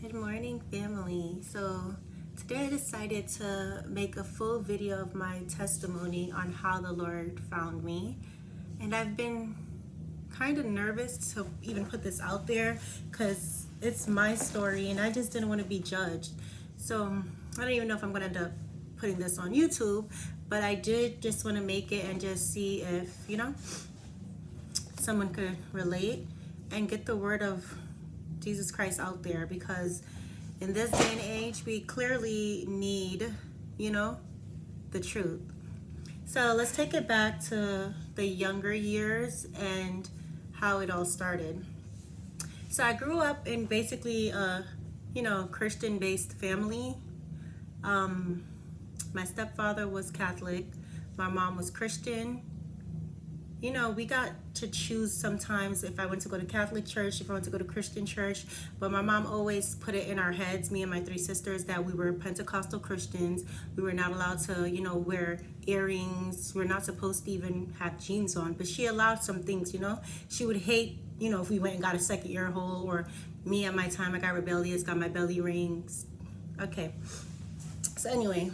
Good morning, family. So today I decided to make a full video of my testimony on how the Lord found me. And I've been kind of nervous to even put this out there because it's my story and I just didn't want to be judged. So I don't even know if I'm going to end up putting this on YouTube, but I did just want to make it and just see if, someone could relate and get the word of Jesus Christ out there, because in this day and age we clearly need the truth. So let's take it back to the younger years and how it all started. So I grew up in basically a Christian based family. My stepfather was Catholic, my mom was Christian. We got to choose sometimes if I went to go to Catholic church, if I went to go to Christian church, but my mom always put it in our heads, me and my three sisters, that we were Pentecostal Christians. We were not allowed to, wear earrings. We're not supposed to even have jeans on, but she allowed some things, She would hate, if we went and got a second ear hole, or me at my time, I got rebellious, got my belly rings. Okay. So anyway,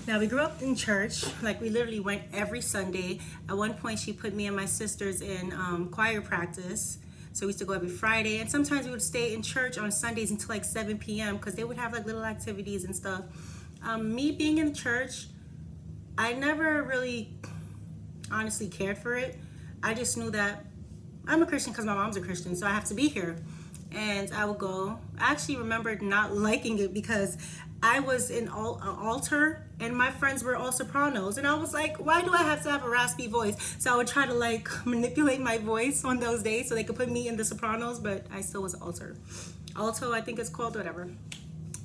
now we grew up in church, like we literally went every Sunday. At one point she put me and my sisters in choir practice. So we used to go every Friday, and sometimes we would stay in church on Sundays until like 7 p.m. because they would have like little activities and stuff. Me being in church, I never really honestly cared for it. I just knew that I'm a Christian because my mom's a Christian, so I have to be here. And I would go. I actually remembered not liking it because I was in an altar and my friends were all sopranos, and I was like, why do I have to have a raspy voice? So I would try to manipulate my voice on those days so they could put me in the sopranos, but I still was alto, I think it's called, whatever.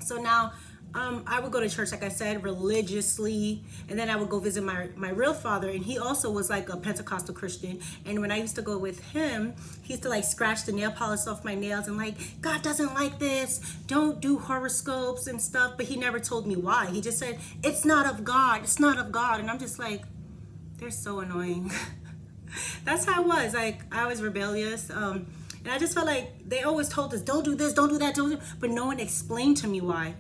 So now I would go to church, like I said, religiously, and then I would go visit my real father, and he also was like a Pentecostal Christian. And when I used to go with him, he used to scratch the nail polish off my nails and God doesn't like this, don't do horoscopes and stuff, but he never told me why. He just said, it's not of God, and I'm just like, they're so annoying. That's how I was. I was rebellious. And I just felt like they always told us, don't do this, don't do that, but no one explained to me why.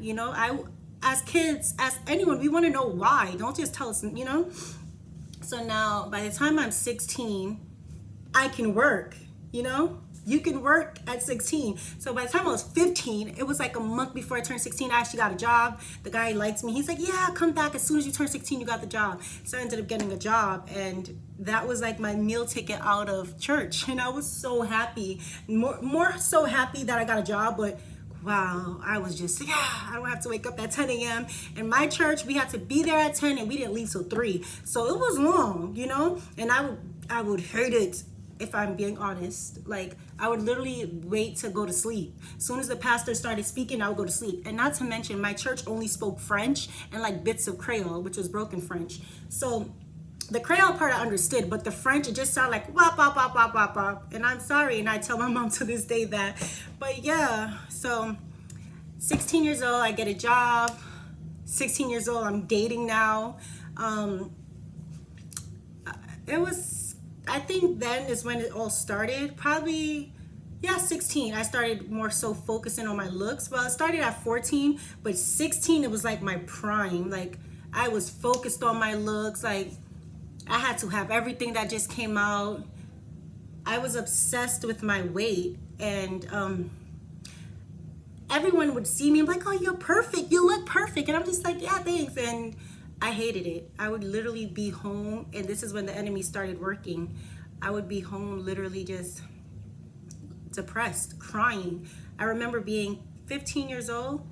As kids, as anyone, we want to know why. Don't just tell us, So now, by the time I'm 16, I can work, You can work at 16. So by the time I was 15, it was like a month before I turned 16, I actually got a job. The guy likes me. He's like, yeah, come back. As soon as you turn 16, you got the job. So I ended up getting a job, and that was like my meal ticket out of church. And I was so happy, more so happy that I got a job, but wow, I was just, I don't have to wake up at 10 a.m. In my church, we had to be there at 10 and we didn't leave till 3. So it was long, and I would hate it. If I'm being honest, I would literally wait to go to sleep. As soon as the pastor started speaking, I would go to sleep. And not to mention, my church only spoke French and bits of Creole, which was broken French. So the Creole part I understood, but the French, it just sounded like wop, wop, wop, wop, wop, wop. And I'm sorry, and I tell my mom to this day that. But yeah, so 16 years old, I get a job. 16 years old, I'm dating now. I think then is when it all started. Probably, 16. I started more so focusing on my looks. Well, it started at 14, but 16, it was my prime. I was focused on my looks. I had to have everything that just came out. I was obsessed with my weight, and everyone would see me and be like, oh, you're perfect. You look perfect. And I'm just like, yeah, thanks. And I hated it. I would literally be home, and this is when the enemy started working. I would be home literally just depressed, crying. I remember being 15 years old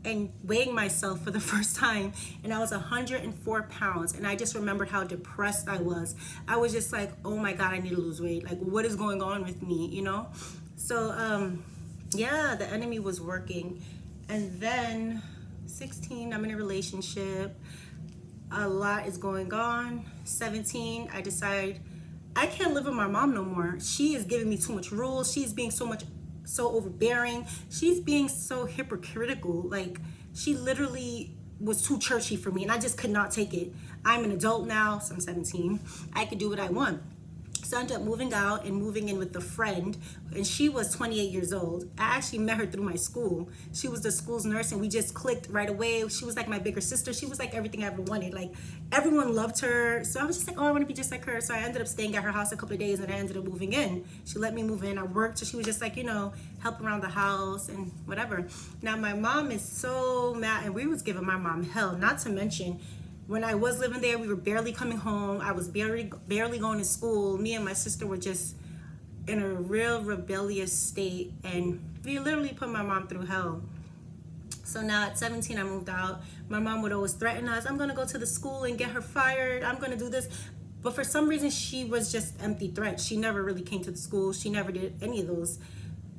and weighing myself for the first time, and I was 104 pounds, and I just remembered how depressed I was. I was just like, oh my God, I need to lose weight. What is going on with me, So, the enemy was working. And then 16, I'm in a relationship. A lot is going on. 17, I decide I can't live with my mom no more. She is giving me too much rules. She's being so overbearing. She's being so hypocritical. She literally was too churchy for me, and I just could not take it. I'm an adult now, so I'm 17. I could do what I want. So So I ended up moving out and moving in with a friend, and she was 28 years old. I actually met her through my school. She was the school's nurse, and we just clicked right away. She was like my bigger sister. She was like everything I ever wanted. Like, everyone loved her. So I was just like, oh, I want to be just like her. So I ended up staying at her house a couple of days, and I ended up moving in. She let me move in. I worked, so she was just like, help around the house and whatever. Now, my mom is so mad, and we was giving my mom hell, not to mention, when I was living there, we were barely coming home. I was barely going to school. Me and my sister were just in a real rebellious state, and we literally put my mom through hell. So now at 17, I moved out. My mom would always threaten us. I'm going to go to the school and get her fired. I'm going to do this. But for some reason, she was just empty threats. She never really came to the school. She never did any of those.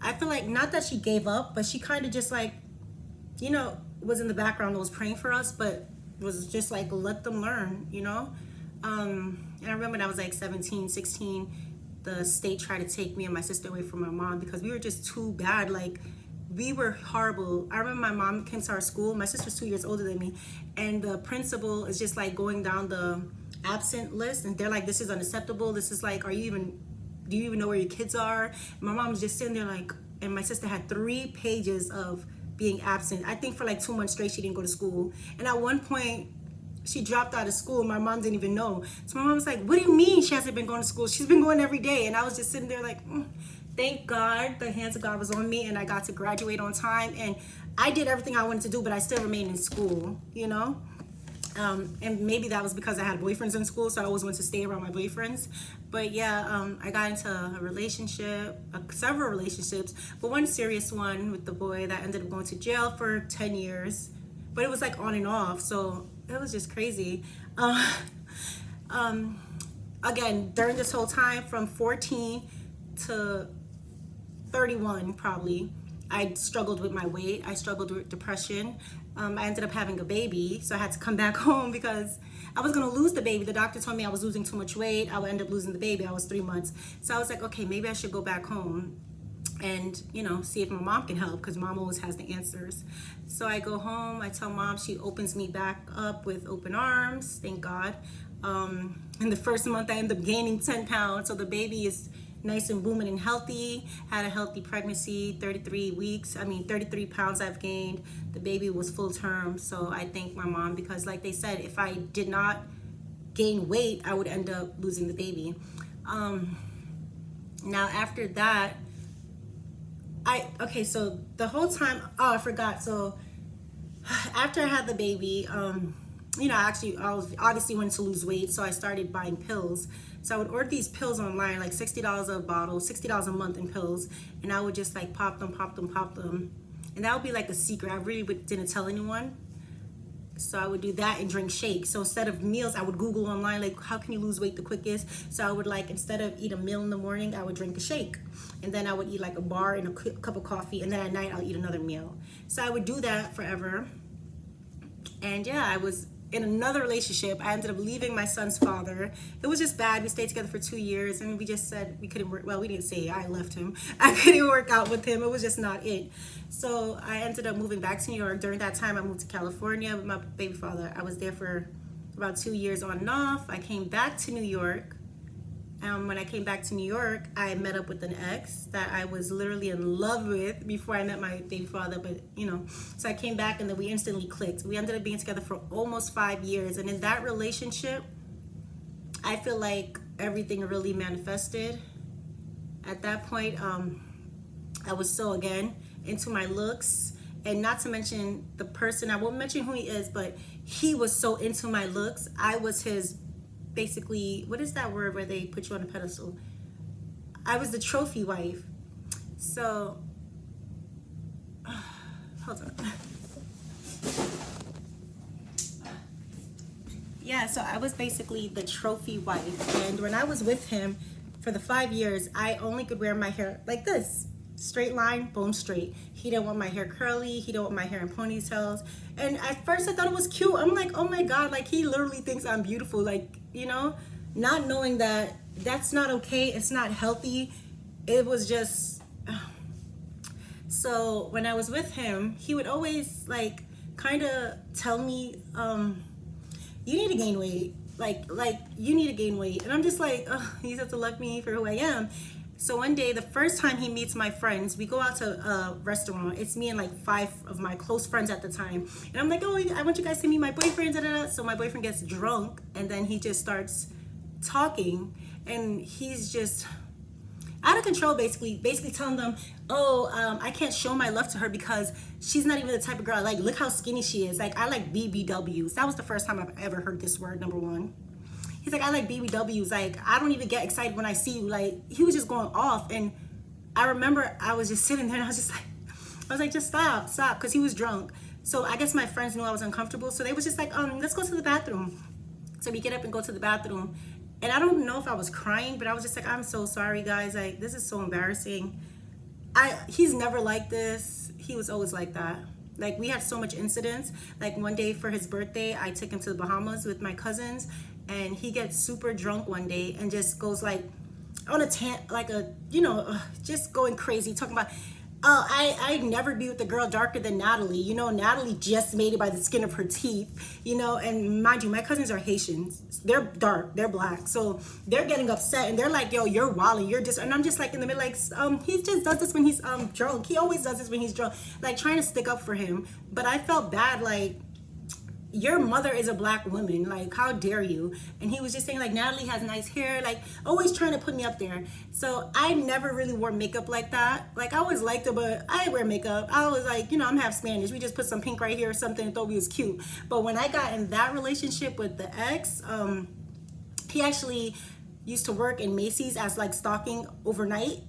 I feel like, not that she gave up, but she kind of just like, was in the background, was praying for us, but was just like, let them learn, and I remember when I was like 17, 16, the state tried to take me and my sister away from my mom because we were just too bad. Like, we were horrible. I remember my mom came to our school. My sister's 2 years older than me, and the principal is just like going down the absent list, and they're like, this is unacceptable. This is like, do you even know where your kids are? And my mom was just sitting there like, and my sister had 3 pages of being absent. I think for like 2 months straight, she didn't go to school. And at one point, she dropped out of school. My mom didn't even know. So my mom was like, what do you mean she hasn't been going to school? She's been going every day. And I was just sitting there like, thank God the hands of God was on me, and I got to graduate on time. And I did everything I wanted to do, but I still remained in school, and maybe that was because I had boyfriends in school, so I always wanted to stay around my boyfriends. But yeah, I got into a relationship, several relationships, but one serious one with the boy that ended up going to jail for 10 years. But it was like on and off, so it was just crazy. Again, during this whole time, from 14 to 31 probably, I struggled with my weight. I struggled with depression. I ended up having a baby, so I had to come back home because I was gonna lose the baby. The doctor told me I was losing too much weight. I would end up losing the baby. I was 3 months. So I was like, okay, maybe I should go back home and, see if my mom can help, because mom always has the answers. So I go home, I tell mom, she opens me back up with open arms, thank God. In the first month, I end up gaining 10 pounds. So the baby is nice and booming and healthy, had a healthy pregnancy, 33 pounds I've gained. The baby was full term. So I thank my mom, because like they said, if I did not gain weight, I would end up losing the baby. Now after that, so the whole time, I forgot. So after I had the baby, I obviously wanted to lose weight, so I started buying pills. So I would order these pills online, like $60 a bottle, $60 a month in pills, and I would just like pop them. And that would be like a secret. I really didn't tell anyone. So I would do that and drink shakes. So instead of meals, I would Google online, like, how can you lose weight the quickest? So I would instead of eat a meal in the morning, I would drink a shake. And then I would eat like a bar and a cup of coffee. And then at night, I'll eat another meal. So I would do that forever. And yeah, I was in another relationship. I ended up leaving my son's father. It was just bad. We stayed together for 2 years, and we just said we couldn't work. Well, we didn't say I left him. I couldn't work out with him. It was just not it. So I ended up moving back to New York. During that time, I moved to California with my baby father. I was there for about 2 years on and off. I came back to New York. When I came back to New York, I met up with an ex that I was literally in love with before I met my baby father, but so I came back and then we instantly clicked. We ended up being together for almost 5 years, and in that relationship, I feel like everything really manifested. At that point, I was so, again, into my looks, and not to mention the person, I won't mention who he is, but he was so into my looks. I was his, basically, what is that word where they put you on a pedestal? I was the trophy wife. So, hold on. Yeah, so I was basically the trophy wife. And when I was with him for the 5 years, I only could wear my hair like this. Straight line, bone straight. He didn't want my hair curly. He didn't want my hair in ponytails. And at first I thought it was cute. I'm like, oh my God, like he literally thinks I'm beautiful. Like, not knowing that that's not okay. It's not healthy. It was just, so when I was with him, he would always kind of tell me, you need to gain weight. like you need to gain weight. And I'm just like, oh, you have to love me for who I am. So one day, the first time he meets my friends, we go out to a restaurant. It's me and like 5 of my close friends at the time. And I'm like, oh, I want you guys to meet my boyfriend. Da, da, da. So my boyfriend gets drunk, and then he just starts talking, and he's just out of control, basically telling them, oh, I can't show my love to her because she's not even the type of girl I like. Look how skinny she is. Like, I like BBWs. That was the first time I've ever heard this word, number one. He's like, I like BBWs. Like, I don't even get excited when I see you. Like, he was just going off. And I remember I was just sitting there, and I was like, just stop, because he was drunk. So I guess my friends knew I was uncomfortable. So they was just like, let's go to the bathroom. So we get up and go to the bathroom. And I don't know if I was crying, but I was just like, I'm so sorry, guys. Like, this is so embarrassing. He's never like this. He was always like that. Like, we had so much incidents. Like, one day for his birthday, I took him to the Bahamas with my cousins, and he gets super drunk one day and just goes like on a just going crazy, talking about, oh, I'd never be with a girl darker than Natalie. You know, Natalie just made it by the skin of her teeth, you know, and mind you, my cousins are Haitians. They're dark, they're black. So they're getting upset, and they're like, yo, you're wilding, you're just, and I'm just like in the middle, like, he just does this when he's drunk. He always does this when he's drunk, like trying to stick up for him. But I felt bad, like, your mother is a black woman, like, how dare you? And he was just saying, like, Natalie has nice hair, like, always trying to put me up there. So I never really wore makeup like that. Like, I always liked it, but I didn't wear makeup. I was like, you know, I'm half Spanish. We just put some pink right here or something and thought we was cute. But when I got in that relationship with the ex, he actually used to work in Macy's as like stocking overnight.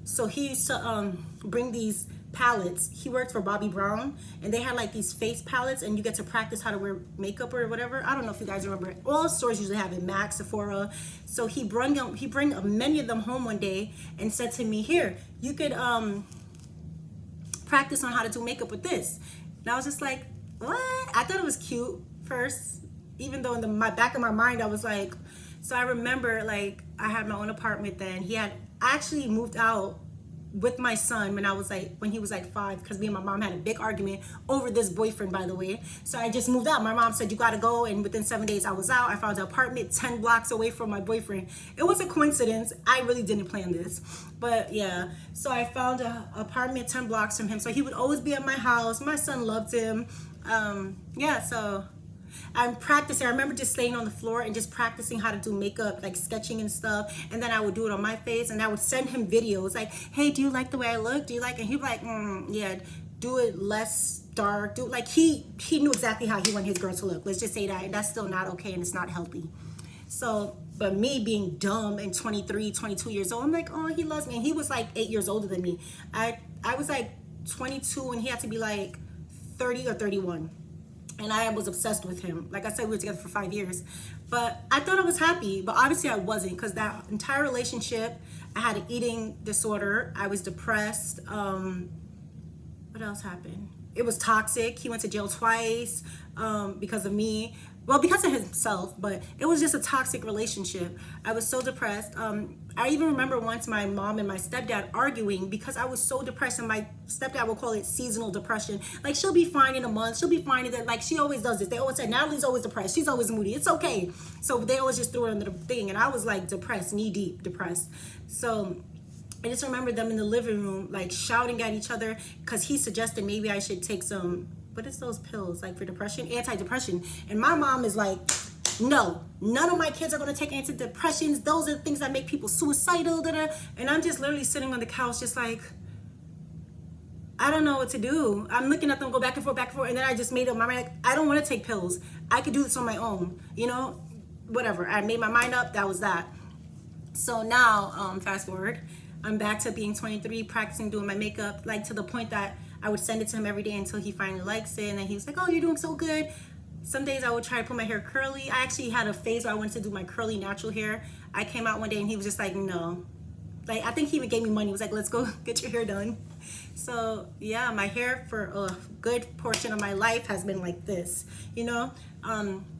So he used to bring these palettes. He worked for Bobbi Brown, and they had like these face palettes, and you get to practice how to wear makeup or whatever. I don't know if you guys remember. All stores usually have it, MAC, Sephora. So he bring many of them home one day and said to me, here, you could practice on how to do makeup with this. And I was just like, what? I thought it was cute first, even though in my back of my mind I was like, so I remember, like, I had my own apartment then. I actually moved out with my son when he was like 5, because me and my mom had a big argument over this boyfriend, by the way. So I just moved out. My mom said, you gotta go, and within 7 days I was out. I found an apartment 10 blocks away from my boyfriend. It was a coincidence. I really didn't plan this, but yeah. So I found an apartment 10 blocks from him, so he would always be at my house. My son loved him. Yeah, so I'm practicing. I remember just staying on the floor and just practicing how to do makeup, like sketching and stuff. And then I would do it on my face, and I would send him videos like, hey, do you like the way I look? Do you like it? And he'd be like, yeah, do it less dark. Like, he knew exactly how he wanted his girl to look. Let's just say that. And that's still not okay, and it's not healthy. So, but me being dumb and 23, 22 years old, I'm like, oh, he loves me. And he was like 8 years older than me. I was like 22, and he had to be like 30 or 31. And I was obsessed with him. Like I said, we were together for 5 years. But I thought I was happy, but obviously I wasn't, because that entire relationship, I had an eating disorder. I was depressed. What else happened? It was toxic. He went to jail twice because of me. Well, because of himself, but it was just a toxic relationship. I was so depressed. I even remember once my mom and my stepdad arguing because I was so depressed, and my stepdad will call it seasonal depression. Like, she'll be fine in a month, she'll be fine in that. Like, she always does this. They always say, Natalie's always depressed, she's always moody, it's okay. So they always just threw it under the thing, and I was like depressed, knee deep depressed. So I just remember them in the living room, like shouting at each other, because he suggested maybe I should take some, what is those pills, like for depression, antidepressant. And my mom is like, no, none of my kids are going to take antidepressants. Those are the things that make people suicidal. And I'm just literally sitting on the couch just like, I don't know what to do. I'm looking at them go back and forth, and then I just made up my mind, like, I don't want to take pills. I could do this on my own, you know, whatever. I made my mind up. That was that. So now, fast forward, I'm back to being 23, practicing doing my makeup, like to the point that I would send it to him every day until he finally likes it. And then he was like, oh, you're doing so good. Some days I would try to put my hair curly. I actually had a phase where I wanted to do my curly natural hair. I came out one day and he was just like, no. Like, I think he even gave me money. He was like, let's go get your hair done. So yeah, my hair for a good portion of my life has been like this, you know.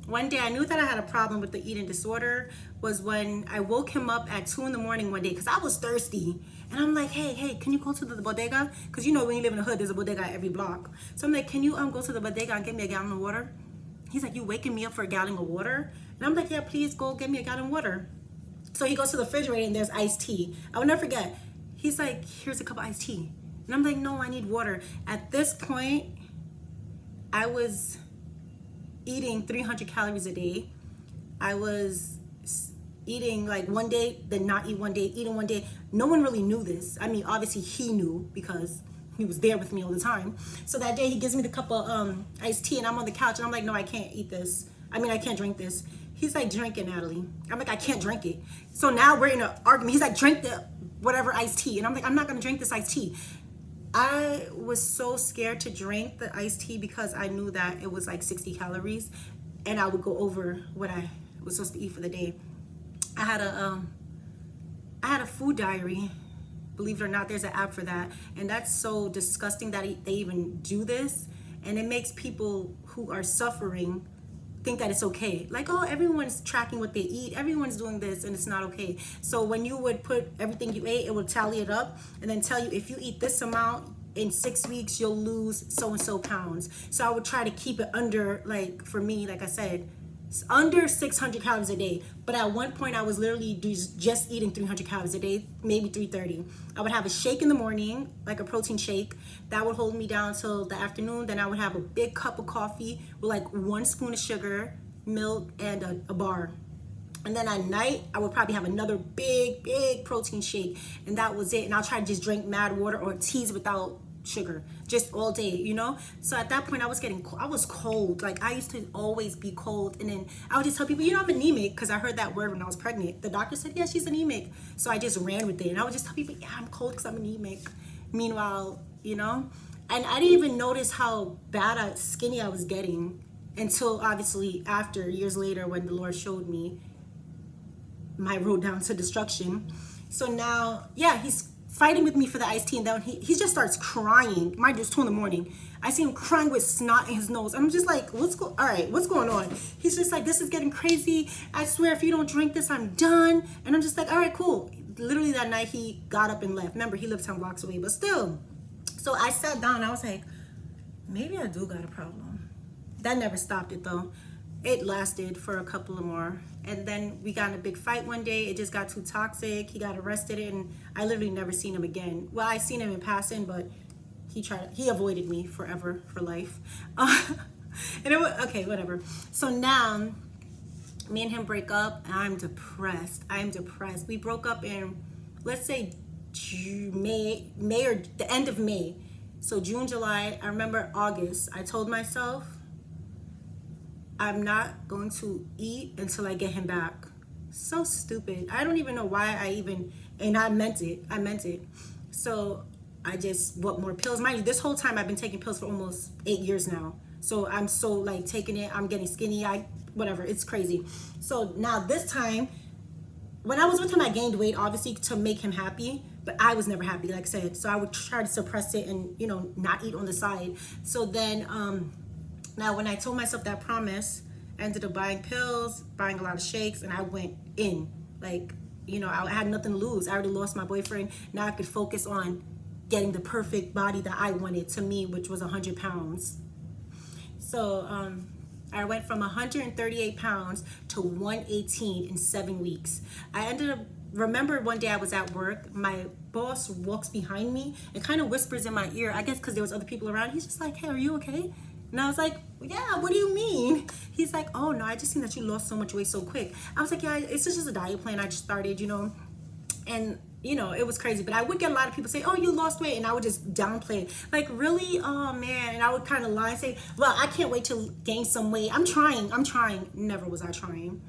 One day I knew that I had a problem with the eating disorder was when I woke him up at 2 a.m. one day because I was thirsty. And I'm like, hey, can you go to the bodega? Because you know when you live in the hood, there's a bodega at every block. So I'm like, can you go to the bodega and get me a gallon of water? He's like, you waking me up for a gallon of water? And I'm like, yeah, please go get me a gallon of water. So he goes to the refrigerator and there's iced tea. I will never forget. He's like, here's a cup of iced tea. And I'm like, no, I need water. At this point, I was eating 300 calories a day. I was eating like one day, then not eat one day, eating one day. No one really knew this. I mean, obviously he knew because he was there with me all the time. So that day he gives me the cup of iced tea and I'm on the couch and I'm like, no, I can't eat this. I mean, I can't drink this. He's like, drink it, Natalie. I'm like, I can't drink it. So now we're in an argument. He's like, drink the whatever iced tea. And I'm like, I'm not gonna drink this iced tea. I was so scared to drink the iced tea because I knew that it was like 60 calories and I would go over what I was supposed to eat for the day. I had a food diary. Believe it or not, there's an app for that. And that's so disgusting that they even do this. And it makes people who are suffering think that it's okay. Like, oh, everyone's tracking what they eat. Everyone's doing this and it's not okay. So when you would put everything you ate, it would tally it up and then tell you if you eat this amount in 6 weeks, you'll lose so-and-so pounds. So I would try to keep it under, like for me, like I said, under 600 calories a day. But at one point I was literally just eating 300 calories a day, maybe 330. I would have a shake in the morning, like a protein shake. That would hold me down till the afternoon. Then I would have a big cup of coffee with like 1 spoon of sugar, milk, and a bar. And then at night, I would probably have another big protein shake. And that was it. And I'll try to just drink mad water or teas without sugar just all day, you know. So at that point I was cold. Like I used to always be cold, and then I would just tell people, you know, I'm anemic, because I heard that word when I was pregnant. The doctor said, yeah, she's anemic. So I just ran with it, and I would just tell people, yeah, I'm cold because I'm anemic. Meanwhile, you know, and I didn't even notice how skinny I was getting until obviously after, years later, when the Lord showed me my road down to destruction. So now, yeah, he's fighting with me for the iced tea, and then he just starts crying. Mind you, it's 2 a.m. I see him crying with snot in his nose. I'm just like, what's going on? He's just like, this is getting crazy. I swear, if you don't drink this, I'm done. And I'm just like, all right, cool. Literally that night, he got up and left. Remember, he lived 10 blocks away, but still. So I sat down, I was like, maybe I do got a problem. That never stopped it though. It lasted for a couple of more. And then we got in a big fight one day. It just got too toxic. He got arrested, and I literally never seen him again. Well, I seen him in passing, but he avoided me forever, for life. And it was, okay, whatever. So now, me and him break up, and I'm depressed. We broke up in, let's say, May or the end of May. So June, July, I remember August, I told myself, I'm not going to eat until I get him back. So stupid. I don't even know why and I meant it. So I just bought more pills. Mind you, this whole time I've been taking pills for almost 8 years now. So I'm so like taking it, I'm getting skinny, whatever, it's crazy. So now this time, when I was with him, I gained weight, obviously, to make him happy, but I was never happy, like I said. So I would try to suppress it and, you know, not eat on the side. So then, now, when I told myself that promise, I ended up buying pills, buying a lot of shakes, and I went in. Like, you know, I had nothing to lose. I already lost my boyfriend. Now I could focus on getting the perfect body that I wanted to me, which was 100 pounds. So I went from 138 pounds to 118 in 7 weeks. Remember one day I was at work, my boss walks behind me and kind of whispers in my ear, I guess because there was other people around. He's just like, hey, are you okay? And I was like, yeah, what do you mean? He's like, oh no, I just seen that you lost so much weight so quick. I was like, yeah, it's just a diet plan I just started, you know. And, you know, it was crazy. But I would get a lot of people say, oh, you lost weight. And I would just downplay it. Like, really? Oh, man. And I would kind of lie and say, well, I can't wait to gain some weight. I'm trying. Never was I trying.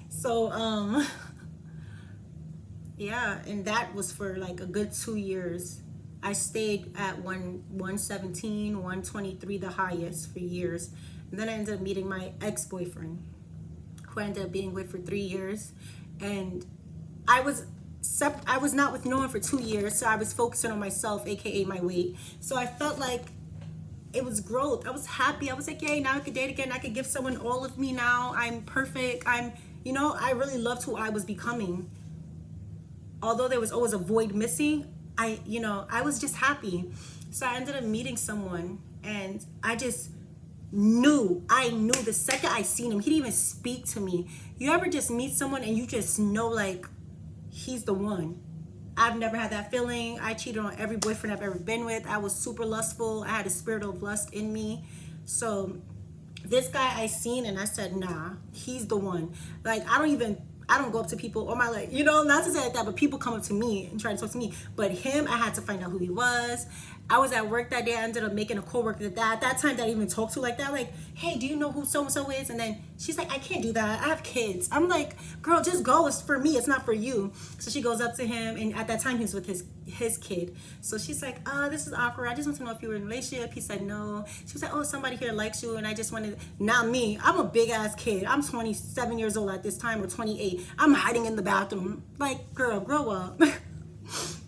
So, yeah. And that was for like a good 2 years. I stayed at 117, 123, the highest for years. And then I ended up meeting my ex-boyfriend, who I ended up being with for 3 years. And I was not with no one for 2 years, so I was focusing on myself, aka my weight. So I felt like it was growth. I was happy. I was like, yay, now I could date again. I could give someone all of me now. I'm perfect. You know, I really loved who I was becoming. Although there was always a void missing, I was just happy. So I ended up meeting someone, and I just I knew the second I seen him. He didn't even speak to me. You ever just meet someone and you just know, like, he's the one? I've never had that feeling. I cheated on every boyfriend I've ever been with. I was super lustful. I had a spirit of lust in me. So this guy I seen and I said, nah, he's the one. Like, I don't go up to people on my, like, you know, not to say like that, but people come up to me and try to talk to me. But him, I had to find out who he was. I was at work that day. I ended up making a coworker that at that time that I even talked to like that, like, hey, do you know who so-and-so is? And then she's like, I can't do that. I have kids. I'm like, girl, just go. It's for me. It's not for you. So she goes up to him, and at that time he was with his kid. So she's like, this is awkward. I just want to know if you were in a relationship. He said no. She was like, oh, somebody here likes you, and I just wanted, not me. I'm a big ass kid. I'm 27 years old at this time, or 28. I'm hiding in the bathroom. Like, girl, grow up.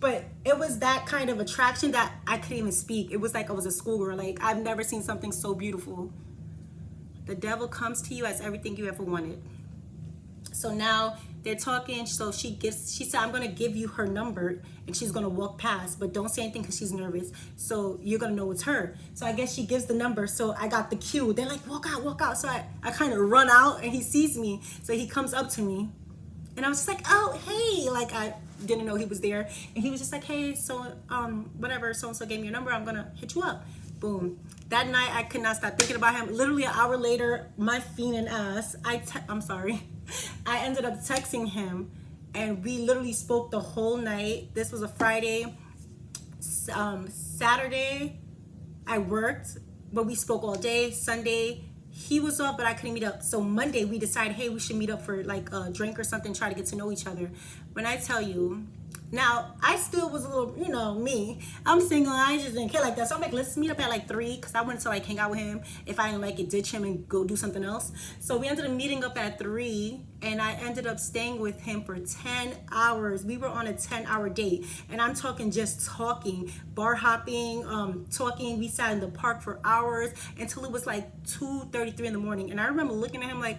But it was that kind of attraction that I couldn't even speak. It was like I was a schoolgirl. Like, I've never seen something so beautiful. The devil comes to you as everything you ever wanted. So now they're talking. So she said, I'm going to give you her number, and she's going to walk past, but don't say anything because she's nervous. So you're going to know it's her. So I guess she gives the number. So I got the cue. They're like, walk out, walk out. So I kind of run out, and he sees me. So he comes up to me, and I was just like, oh, hey, like, I didn't know he was there. And he was just like, hey, so whatever, so-and-so gave me your number, I'm gonna hit you up. Boom. That night I could not stop thinking about him. Literally an hour later, my fiending ass, I'm sorry, I ended up texting him, and we literally spoke the whole night. This was a Friday. Saturday I worked, but we spoke all day. Sunday he was off, but I couldn't meet up. So Monday we decided, hey, we should meet up for like a drink or something, try to get to know each other. When I tell you, now I still was a little, you know, me. I'm single. I just didn't care like that. So I'm like, let's meet up at like 3, because I wanted to like hang out with him. If I didn't like it, ditch him and go do something else. So we ended up meeting up at 3, and I ended up staying with him for 10 hours. We were on a 10-hour date, and I'm talking just talking, bar hopping, talking. We sat in the park for hours until it was like 2:33 in the morning. And I remember looking at him like,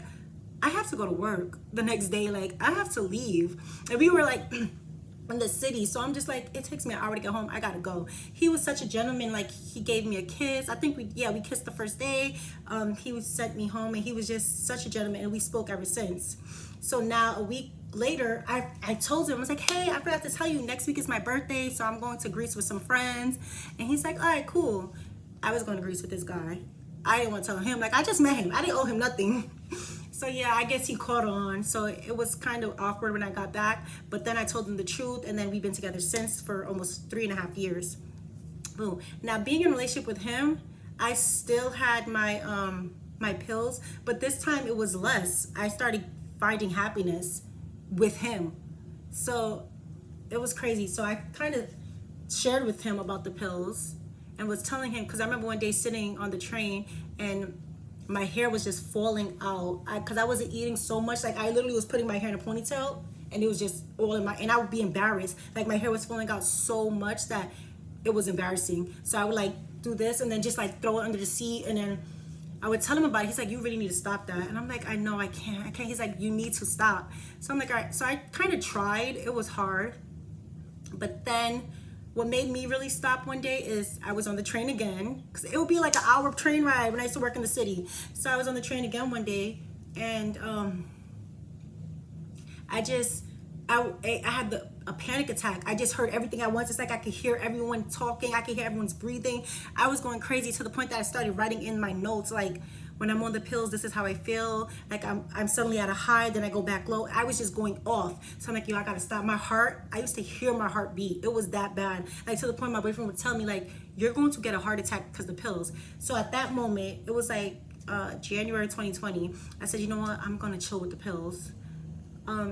I have to go to work the next day. Like, I have to leave. And we were like in the city, so I'm just like, it takes me an hour to get home, I gotta go. He was such a gentleman. Like, he gave me a kiss. I think we kissed the first day. Sent me home, and he was just such a gentleman, and we spoke ever since. So now a week later, I told him, I was like, hey, I forgot to tell you, next week is my birthday, so I'm going to Greece with some friends. And he's like, all right, cool. I was going to Greece with this guy. I didn't want to tell him, like, I just met him, I didn't owe him nothing. So yeah, I guess he caught on. So it was kind of awkward when I got back, but then I told him the truth, and then we've been together since for almost 3.5 years. Boom. Now, being in a relationship with him, I still had my my pills, but this time it was less. I started finding happiness with him. So it was crazy. So I kind of shared with him about the pills and was telling him, because I remember one day sitting on the train, and my hair was just falling out because I wasn't eating so much. Like, I literally was putting my hair in a ponytail, and it was just all in and I would be embarrassed. Like, my hair was falling out so much that it was embarrassing. So I would like do this and then just like throw it under the seat, and then I would tell him about it. He's like, you really need to stop that. And I'm like, I know, I can't. He's like, you need to stop. So I'm like, all right. So I kind of tried. It was hard. But then what made me really stop one day is I was on the train again, because it would be like an hour train ride when I used to work in the city. So I was on the train again one day, and I had a panic attack. I just heard everything at once. It's like I could hear everyone talking. I could hear everyone's breathing. I was going crazy to the point that I started writing in my notes, like, when I'm on the pills, this is how I feel. Like, I'm suddenly at a high, then I go back low. I was just going off. So I'm like, yo, I gotta stop. My heart, I used to hear my heart beat. It was that bad. Like, to the point my boyfriend would tell me, like, you're going to get a heart attack because of the pills. So at that moment, it was like January 2020. I said, you know what? I'm gonna chill with the pills.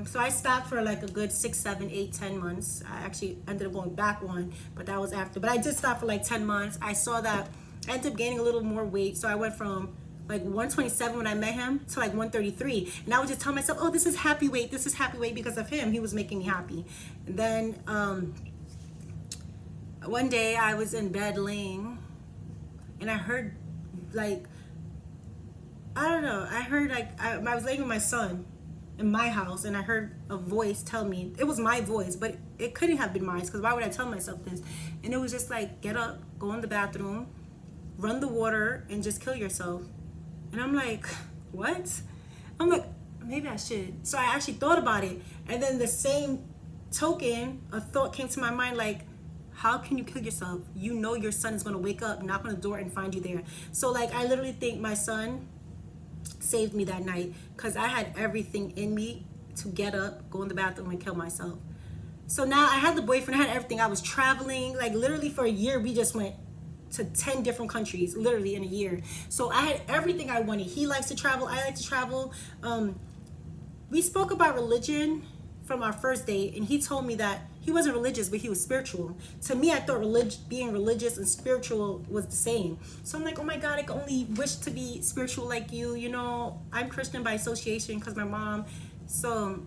So I stopped for like a good 6, 7, 8, 10 months. I actually ended up going back one, but that was after. But I did stop for like 10 months. I saw that I ended up gaining a little more weight. So I went from like 127 when I met him to like 133. And I would just tell myself, oh, this is happy weight. This is happy weight because of him. He was making me happy. And then one day I was in bed laying, and I heard like, I don't know. I heard like, I was laying with my son in my house, and I heard a voice tell me, it was my voice, but it couldn't have been mine, because why would I tell myself this? And it was just like, get up, go in the bathroom, run the water, and just kill yourself. And I'm like, what? I'm like, maybe I should. So I actually thought about it. And then the same token, a thought came to my mind like, how can you kill yourself? You know your son is going to wake up, knock on the door, and find you there. So like, I literally think my son saved me that night, because I had everything in me to get up, go in the bathroom, and kill myself. So now I had the boyfriend, I had everything. I was traveling, like literally for a year, we just went to 10 different countries, literally in a year. So I had everything I wanted. He likes to travel, I like to travel. We spoke about religion from our first date, and he told me that he wasn't religious, but he was spiritual. To me, I thought being religious and spiritual was the same. So I'm like, oh my God, I can only wish to be spiritual like you. You know, I'm Christian by association because my mom. So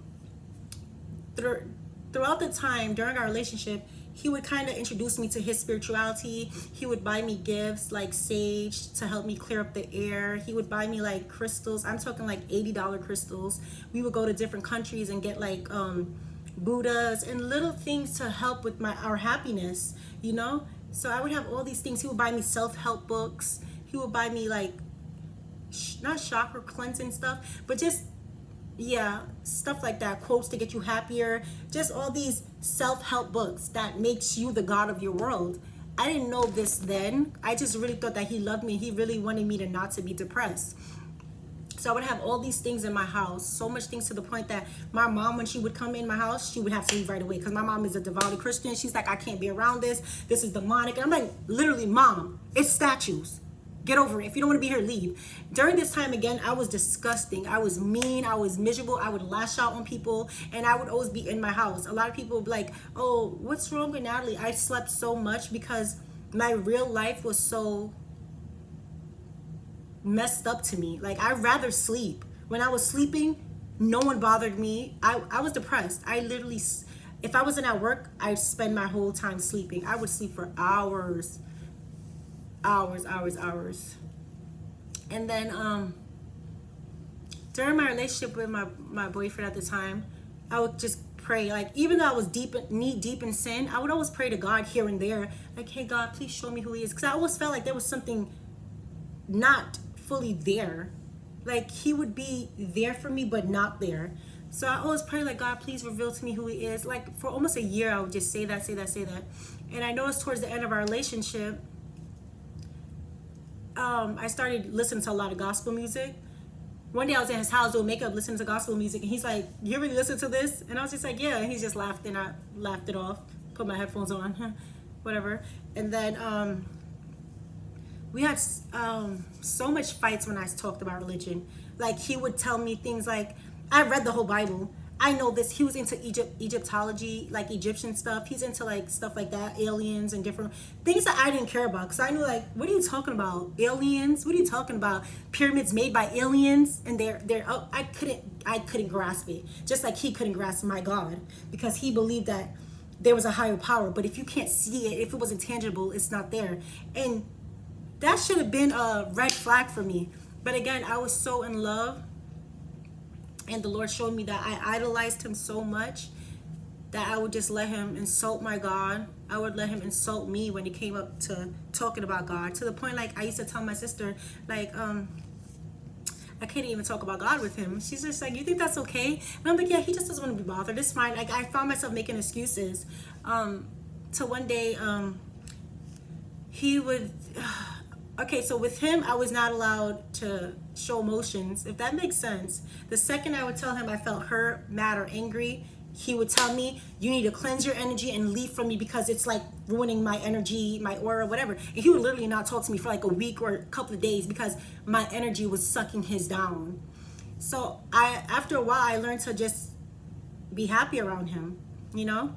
throughout the time during our relationship, he would kind of introduce me to his spirituality. He would buy me gifts like sage to help me clear up the air. He would buy me like crystals. I'm talking like $80 crystals. We would go to different countries and get like Buddhas and little things to help with our happiness, you know? So I would have all these things. He would buy me self-help books. He would buy me like, not chakra cleansing stuff, but just, yeah, stuff like that, quotes to get you happier, just all these self-help books that makes you the god of your world. I didn't know this then. I just really thought that he loved me. He really wanted me to not to be depressed. So I would have all these things in my house, so much things to the point that my mom, when she would come in my house, she would have to leave right away, because my mom is a devout Christian. She's like, I can't be around this. This is demonic. And I'm like, literally, Mom, it's statues. Get over it. If you don't want to be here, leave. During this time, again, I was disgusting. I was mean. I was miserable. I would lash out on people, and I would always be in my house. A lot of people would be like, oh, what's wrong with Natalie? I slept so much because my real life was so messed up to me. Like, I'd rather sleep. When I was sleeping, no one bothered me. I was depressed. I literally, if I wasn't at work, I'd spend my whole time sleeping. I would sleep for hours. And then during my relationship with my boyfriend at the time, I would just pray. Like, even though I was knee deep in sin, I would always pray to God here and there, like, hey God, please show me who he is, because I always felt like there was something not fully there. Like, he would be there for me but not there. So I always pray, like, God, please reveal to me who he is. Like, for almost a year, I would just say that. And I noticed towards the end of our relationship, I started listening to a lot of gospel music. One day I was in his house doing makeup, listening to gospel music, and he's like, you really listen to this? And I was just like, yeah. And he just laughed, and I laughed it off, put my headphones on, whatever. And then we had so much fights when I talked about religion. Like, he would tell me things like, I read the whole Bible, I know this. He was into Egyptology, like Egyptian stuff. He's into like stuff like that, aliens and different things that I didn't care about, because I knew, like, what are you talking about? Aliens? What are you talking about? Pyramids made by aliens? And they're oh, I couldn't grasp it. Just like he couldn't grasp my God, because he believed that there was a higher power. But if you can't see it, if it wasn't tangible, it's not there. And that should have been a red flag for me. But again, I was so in love. And the Lord showed me that I idolized him so much that I would just let him insult my God. I would let him insult me when it came up to talking about God. To the point, like, I used to tell my sister, like, I can't even talk about God with him. She's just like, you think that's okay? And I'm like, yeah, he just doesn't want to be bothered. It's fine. Like, I found myself making excuses. To one day, he would... Okay, so with him, I was not allowed to show emotions, if that makes sense. The second I would tell him I felt hurt, mad, or angry, he would tell me, you need to cleanse your energy and leave from me, because it's like ruining my energy, my aura, whatever. And he would literally not talk to me for like a week or a couple of days because my energy was sucking his down. So after a while, I learned to just be happy around him, you know?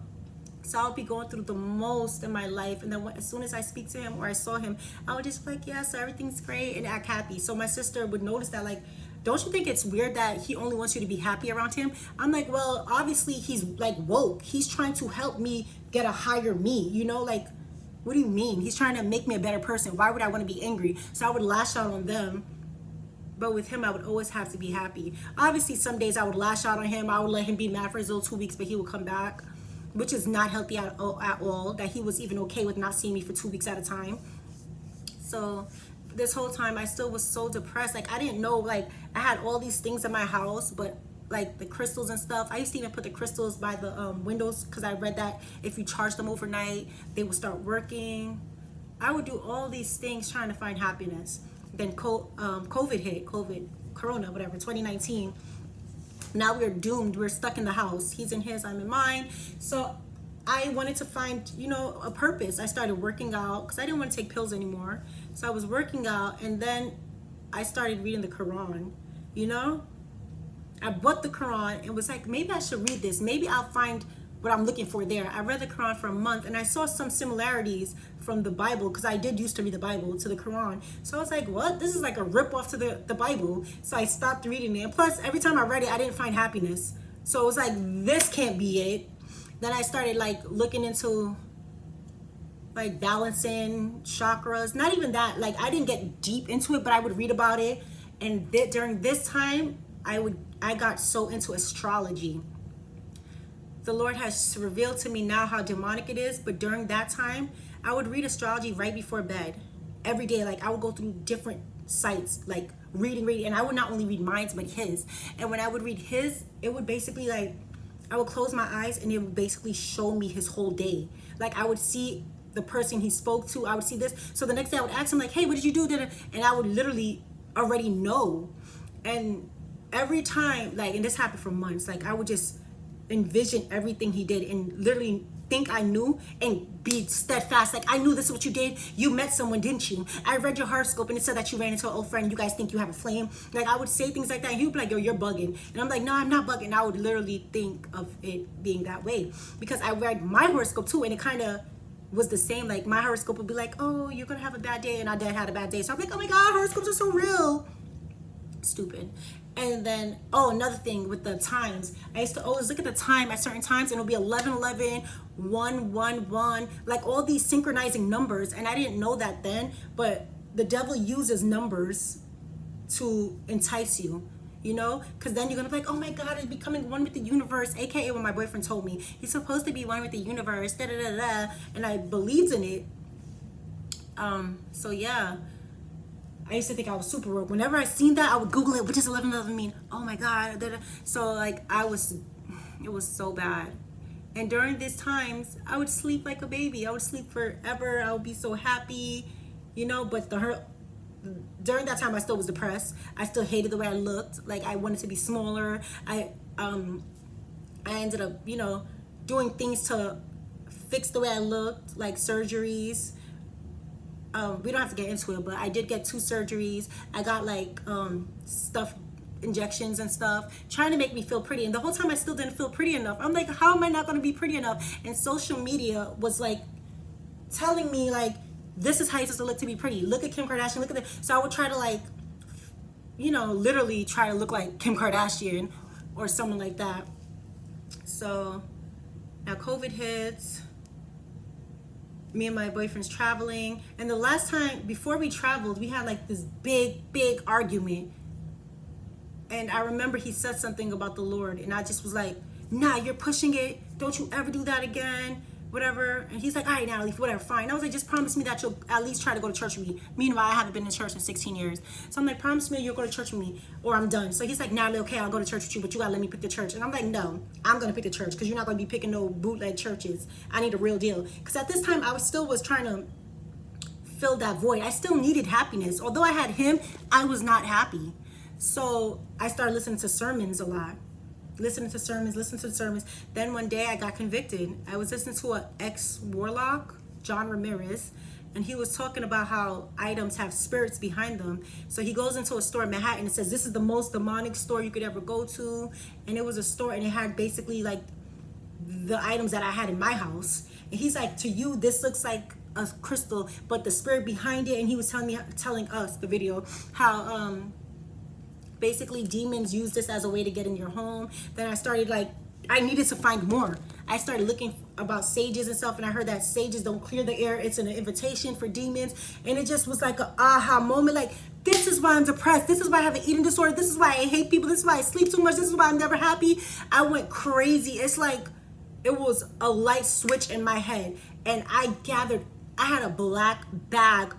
So I'll be going through the most in my life, and then as soon as I speak to him or I saw him, I would just be like, yeah, so everything's great, and act happy. So my sister would notice that, like, don't you think it's weird that he only wants you to be happy around him? I'm like, well, obviously he's like woke. He's trying to help me get a higher me, you know? Like, what do you mean? He's trying to make me a better person. Why would I want to be angry? So I would lash out on them. But with him, I would always have to be happy. Obviously, some days I would lash out on him. I would let him be mad for his little 2 weeks, but he would come back, which is not healthy at all, that he was even okay with not seeing me for 2 weeks at a time. So this whole time I still was so depressed. Like, I didn't know, like, I had all these things in my house, but like the crystals and stuff, I used to even put the crystals by the windows, because I read that if you charge them overnight they would start working. I would do all these things trying to find happiness. Then COVID hit, corona, whatever, 2019. Now we're doomed. We're stuck in the house. He's in his, I'm in mine. So I wanted to find, a purpose. I started working out because I didn't want to take pills anymore. So I was working out, and then I started reading the Quran. I bought the Quran and was like, maybe I should read this. Maybe I'll find what I'm looking for there. I read the Quran for a month, and I saw some similarities from the Bible, because I did used to read the Bible, to the Quran. So I was like, what? This is like a rip-off to the Bible. So I stopped reading it. And plus, every time I read it, I didn't find happiness. So it was like, this can't be it. Then I started like looking into like balancing chakras. Not even that. Like, I didn't get deep into it, but I would read about it. And during this time, I got so into astrology. The Lord has revealed to me now how demonic it is, but during that time, I would read astrology right before bed. Every day, like, I would go through different sites, like reading, and I would not only read mine, but his. And when I would read his, it would basically, like, I would close my eyes and it would basically show me his whole day. Like, I would see the person he spoke to, I would see this. So the next day I would ask him, like, hey, what did you do? And I would literally already know. And every time, like, and this happened for months, like, I would just envision everything he did and literally think I knew and be steadfast. Like, I knew this is what you did. You met someone, didn't you? I read your horoscope and it said that you ran into an old friend. You guys think you have a flame. Like, I would say things like that. And he would be like, yo, you're bugging. And I'm like, no, I'm not bugging. I would literally think of it being that way, because I read my horoscope too, and it kind of was the same. Like, my horoscope would be like, oh, you're gonna have a bad day, and our dad had a bad day. So I'm like, oh my God, horoscopes are so real. Stupid. And then, another thing with the times, I used to always look at the time at certain times, and it'll be 11:11, 1:1, like all these synchronizing numbers. And I didn't know that then, but the devil uses numbers to entice you, because then you're gonna be like, oh my God, it's becoming one with the universe, aka when my boyfriend told me he's supposed to be one with the universe, da da da da, and I believed in it. So yeah, I used to think I was super woke. Whenever I seen that, I would Google it. What does 11:11 mean? Oh my God. So like, it was so bad. And during these times, I would sleep like a baby. I would sleep forever. I would be so happy, but during that time, I still was depressed. I still hated the way I looked. Like, I wanted to be smaller. I ended up, doing things to fix the way I looked, like surgeries. We don't have to get into it, but I did get 2 surgeries. I got like injections and stuff, trying to make me feel pretty. And the whole time I still didn't feel pretty enough. I'm like, how am I not going to be pretty enough? And social media was like telling me, like, this is how you're supposed to look to be pretty. Look at Kim Kardashian, look at that. So I would try to, like, literally try to look like Kim Kardashian or someone like that. So now COVID hits. Me and my boyfriend's traveling, and the last time before we traveled, we had like this big argument, and I remember he said something about the Lord, and I just was like, nah, you're pushing it, don't you ever do that again, whatever. And he's like, all right, Natalie, whatever, fine. I was like, just promise me that you'll at least try to go to church with me. Meanwhile, I haven't been in church in 16 years. So I'm like, promise me you'll go to church with me or I'm done. So he's like, Natalie, okay, I'll go to church with you, but you gotta let me pick the church. And I'm like, no, I'm gonna pick the church, because you're not gonna be picking no bootleg churches. I need a real deal. Because at this time, I was trying to fill that void. I still needed happiness. Although I had him, I was not happy. So I started listening to sermons a lot. Listening to sermons. Then one day I got convicted. I was listening to an ex-warlock, John Ramirez, and he was talking about how items have spirits behind them. So he goes into a store in Manhattan and says, this is the most demonic store you could ever go to. And it was a store, and it had basically like the items that I had in my house. And he's like, to you, this looks like a crystal, but the spirit behind it. And he was telling us, the video, how basically demons use this as a way to get in your home. Then I started, like, I needed to find more. I started looking about sages and stuff, and I heard that sages don't clear the air. It's an invitation for demons. And it just was like an aha moment. Like, this is why I'm depressed. This is why I have an eating disorder. This is why I hate people. This is why I sleep too much. This is why I'm never happy. I went crazy. It's like it was a light switch in my head. And I had a black bag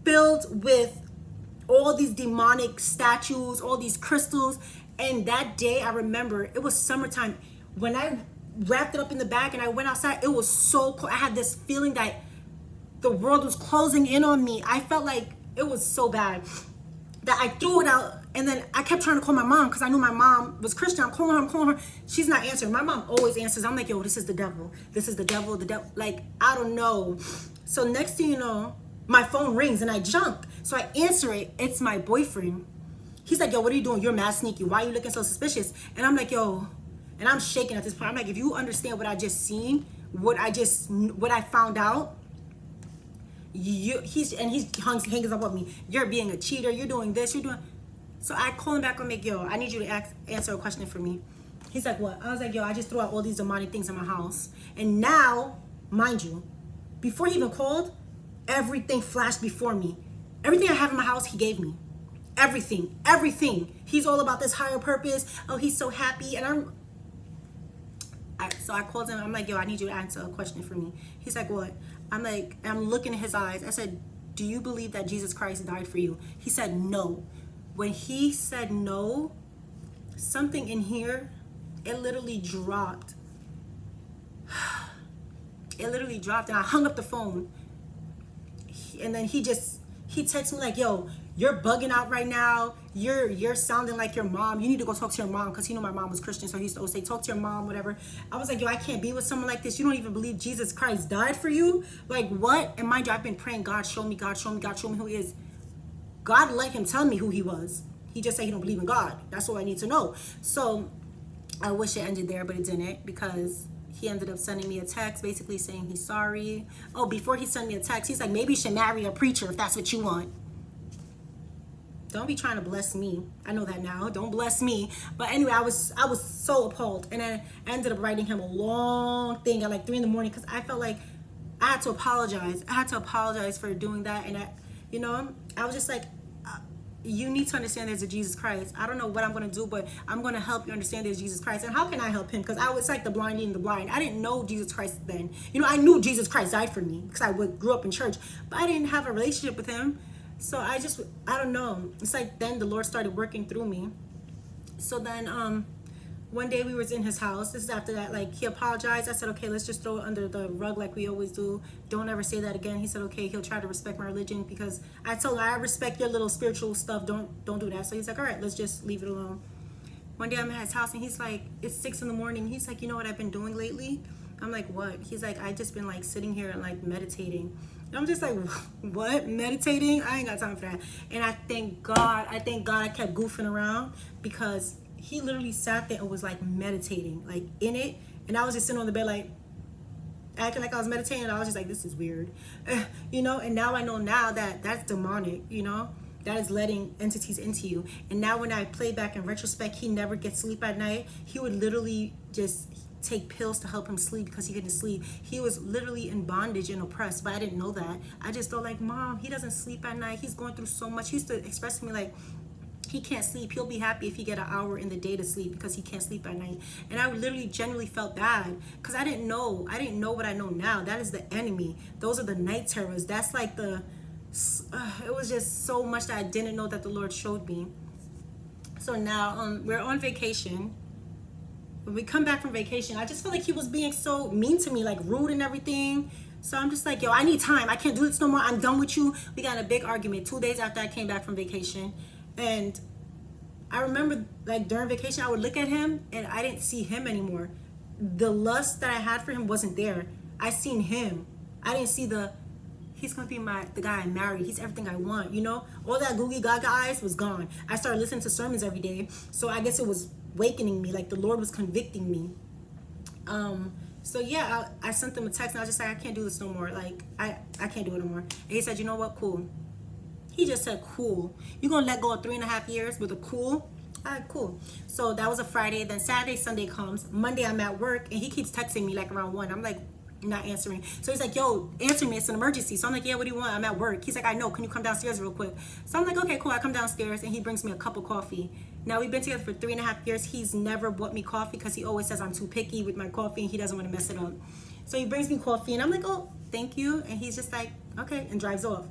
filled with all these demonic statues, all these crystals. And that day, I remember, it was summertime. When I wrapped it up in the bag and I went outside, it was so cold. I had this feeling that the world was closing in on me. I felt like it was so bad that I threw it out. And then I kept trying to call my mom because I knew my mom was Christian. I'm calling her. She's not answering. My mom always answers. I'm like, yo, this is the devil. This is the devil, the devil. Like, I don't know. So next thing you know, my phone rings and I jump. So I answer it. It's my boyfriend. He's like, yo, what are you doing? You're mad sneaky. Why are you looking so suspicious? And I'm like, yo, and I'm shaking at this point. I'm like, if you understand what I just seen, what I found out, he's hanging up on me. You're being a cheater. You're doing this. You're doing. So I call him back. I'm like, yo, I need you to answer a question for me. He's like, what? I was like, yo, I just threw out all these demonic things in my house. And now, mind you, before he even called, everything flashed before me. Everything I have in my house, he gave me. Everything. He's all about this higher purpose. Oh, he's so happy. And so I called him. I'm like, yo, I need you to answer a question for me. He's like, what? I'm like, I'm looking in his eyes. I said, do you believe that Jesus Christ died for you? He said, no. When he said no, something in here, it literally dropped. It literally dropped, and I hung up the phone. And then he texted me like, yo, you're bugging out right now. You're sounding like your mom. You need to go talk to your mom, because he knew my mom was Christian, so he used to always say, talk to your mom, whatever. I was like, yo, I can't be with someone like this. You don't even believe Jesus Christ died for you? Like, what? And mind you, I've been praying, God, show me who he is. God let him tell me who he was. He just said he don't believe in God. That's all I need to know. So I wish it ended there, but it didn't, because he ended up sending me a text basically saying he's sorry. Oh, before he sent me a text, he's like, maybe you should marry a preacher if that's what you want. Don't be trying to bless me. I know that now. Don't bless me. But anyway, I was so appalled. And I ended up writing him a long thing at like 3 a.m. because I felt like I had to apologize. I had to apologize for doing that. And I was just like, you need to understand there's a Jesus Christ. I don't know what I'm going to do, but I'm going to help you understand there's Jesus Christ. And how can I help him? Because I was like the blind leading the blind. I didn't know Jesus Christ then. I knew Jesus Christ died for me because I grew up in church, but I didn't have a relationship with him. So I don't know. It's like then the Lord started working through me. So then one day we was in his house. This is after that, like, he apologized. I said, okay, let's just throw it under the rug like we always do. Don't ever say that again. He said, okay, he'll try to respect my religion, because I told him, I respect your little spiritual stuff. Don't do that. So he's like, all right, let's just leave it alone. One day I'm at his house and he's like, it's 6 a.m. He's like, you know what I've been doing lately? I'm like, what? He's like, I just been like sitting here and like meditating. And I'm just like, what? Meditating? I ain't got time for that. And I thank God I kept goofing around, because he literally sat there and was like meditating, like in it. And I was just sitting on the bed, like acting like I was meditating. And I was just like, this is weird, and now I know now that that's demonic, that is letting entities into you. And now when I play back in retrospect, he never gets sleep at night. He would literally just take pills to help him sleep because he couldn't sleep. He was literally in bondage and oppressed, but I didn't know that. I just thought like, Mom, he doesn't sleep at night. He's going through so much. He used to express to me like, he can't sleep. He'll be happy if he get an hour in the day to sleep because he can't sleep at night. And I literally genuinely felt bad because I didn't know what I know now. That is the enemy. Those are the night terrors. That's like it was just so much that I didn't know that the Lord showed me. So now we're on vacation. When we come back from vacation, I just felt like he was being so mean to me, like rude and everything. So I'm just like, yo, I need time. I can't do this no more. I'm done with you. We got in a big argument 2 days after I came back from vacation. And I remember like during vacation, I would look at him and I didn't see him anymore. The lust that I had for him wasn't there. I seen him. I didn't see he's gonna be the guy I married. He's everything I want, All that googie gaga eyes was gone. I started listening to sermons every day. So I guess it was awakening me, like the Lord was convicting me. So yeah, I sent him a text and I was just like, I can't do this no more. Like I can't do it no more. And he said, you know what, cool. He just said, cool. You're gonna let go of 3.5 years with a cool? All right, cool. So that was a Friday. Then Saturday, Sunday comes. Monday, I'm at work and he keeps texting me like around 1. I'm like, not answering. So he's like, yo, answer me. It's an emergency. So I'm like, yeah, what do you want? I'm at work. He's like, I know. Can you come downstairs real quick? So I'm like, okay, cool. I come downstairs and he brings me a cup of coffee. Now we've been together for 3.5 years. He's never bought me coffee because he always says I'm too picky with my coffee and he doesn't want to mess it up. So he brings me coffee and I'm like, oh, thank you. And he's just like, okay, and drives off.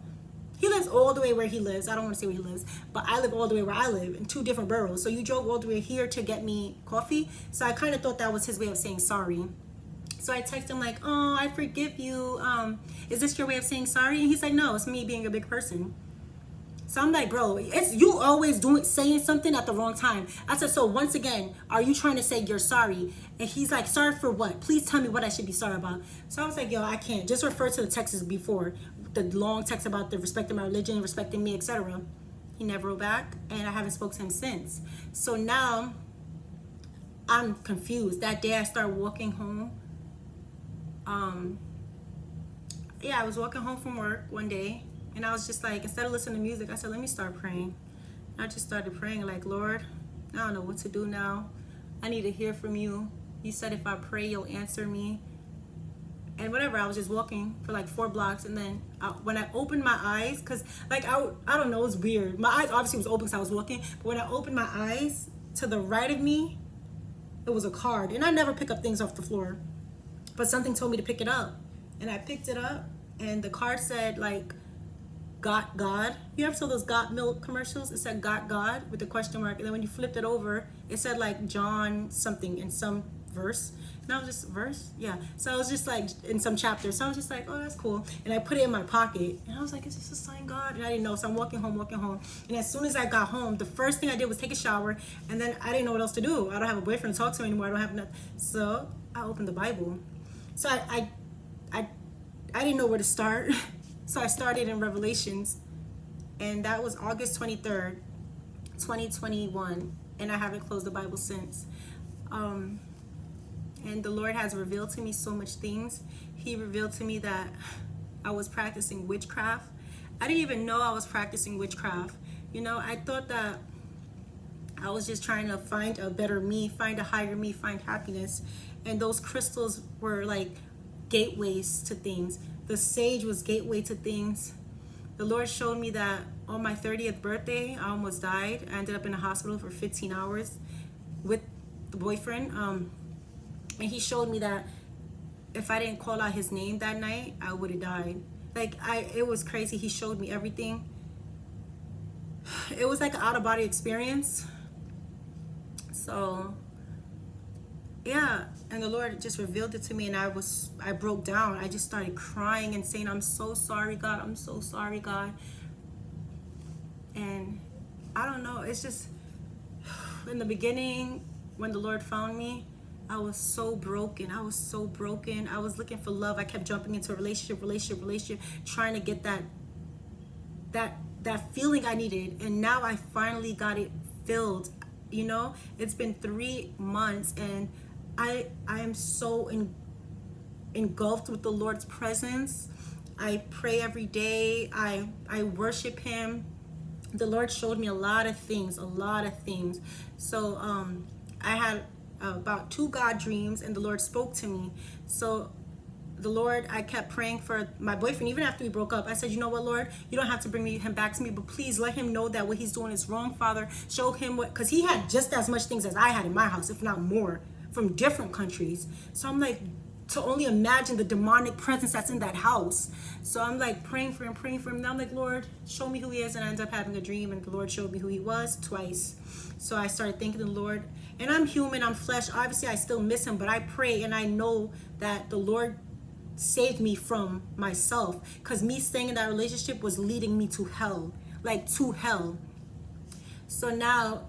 He lives all the way where he lives. I don't want to say where he lives, but I live all the way where I live in 2 different boroughs. So you drove all the way here to get me coffee. So I kind of thought that was his way of saying sorry. So I text him like, oh, I forgive you. Is this your way of saying sorry? And he's like, no, it's me being a big person. So I'm like, bro, it's you always saying something at the wrong time. I said, so once again, are you trying to say you're sorry? And he's like, sorry for what? Please tell me what I should be sorry about. So I was like, yo, I can't. Just refer to the texts before, the long text about the respecting my religion, respecting me, etc. He never wrote back, and I haven't spoken to him since. So now I'm confused. That day I started walking home. I was walking home from work one day, and I was just like, instead of listening to music, I said, let me start praying. I just started praying like, Lord, I don't know what to do now. I need to hear from you. You said if I pray, you'll answer me. And whatever, I was just walking for like 4 blocks. And then when I opened my eyes, because like, I don't know, it was weird. My eyes obviously was open because I was walking. But when I opened my eyes, to the right of me, it was a card. And I never pick up things off the floor. But something told me to pick it up. And I picked it up. And the card said like, Got God. You ever saw those Got Milk commercials? It said Got God with the question mark. And then when you flipped it over, it said like John something in some verse. And I was just, verse? Yeah. So I was just like in some chapter. So I was just like, oh, that's cool. And I put it in my pocket. And I was like, is this a sign, God? And I didn't know. So I'm walking home. And as soon as I got home, the first thing I did was take a shower. And then I didn't know what else to do. I don't have a boyfriend to talk to anymore. I don't have nothing. So I opened the Bible. So I didn't know where to start. So I started in Revelations, and that was August 23rd, 2021, and I haven't closed the Bible since. And the Lord has revealed to me so much things. He revealed to me that I was practicing witchcraft. I didn't even know I was practicing witchcraft. You know, I thought that I was just trying to find a better me, find a higher me, find happiness. And those crystals were like gateways to things. The sage was gateway to things. The Lord showed me that on my 30th birthday, I almost died. I ended up in the hospital for 15 hours with the boyfriend. And he showed me that if I didn't call out his name that night, I would have died. It was crazy. He showed me everything. It was like an out-of-body experience. So, yeah, and the Lord just revealed it to me, and I broke down. I just started crying and saying, I'm so sorry, God. I'm so sorry, God. And I don't know, it's just, in the beginning, when the Lord found me, I was so broken. I was looking for love. I kept jumping into a relationship, trying to get that feeling I needed. And now I finally got it filled. You know, it's been 3 months, and I am so engulfed with the Lord's presence. I pray every day. I worship him. The Lord showed me a lot of things. So I had about 2 God dreams, and the Lord spoke to me. So the Lord, I kept praying for my boyfriend. Even after we broke up, I said, you know what, Lord, you don't have to bring him back to me, but please let him know that what he's doing is wrong, Father. Show him because he had just as much things as I had in my house, if not more, from different countries. So I'm like, to only imagine the demonic presence that's in that house. So I'm like praying for him. And I'm like, Lord, show me who he is. And I ended up having a dream, and the Lord showed me who he was twice. So I started thanking the Lord. And I'm human, I'm flesh. Obviously, I still miss him, but I pray, and I know that the Lord saved me from myself, because me staying in that relationship was leading me to hell. So now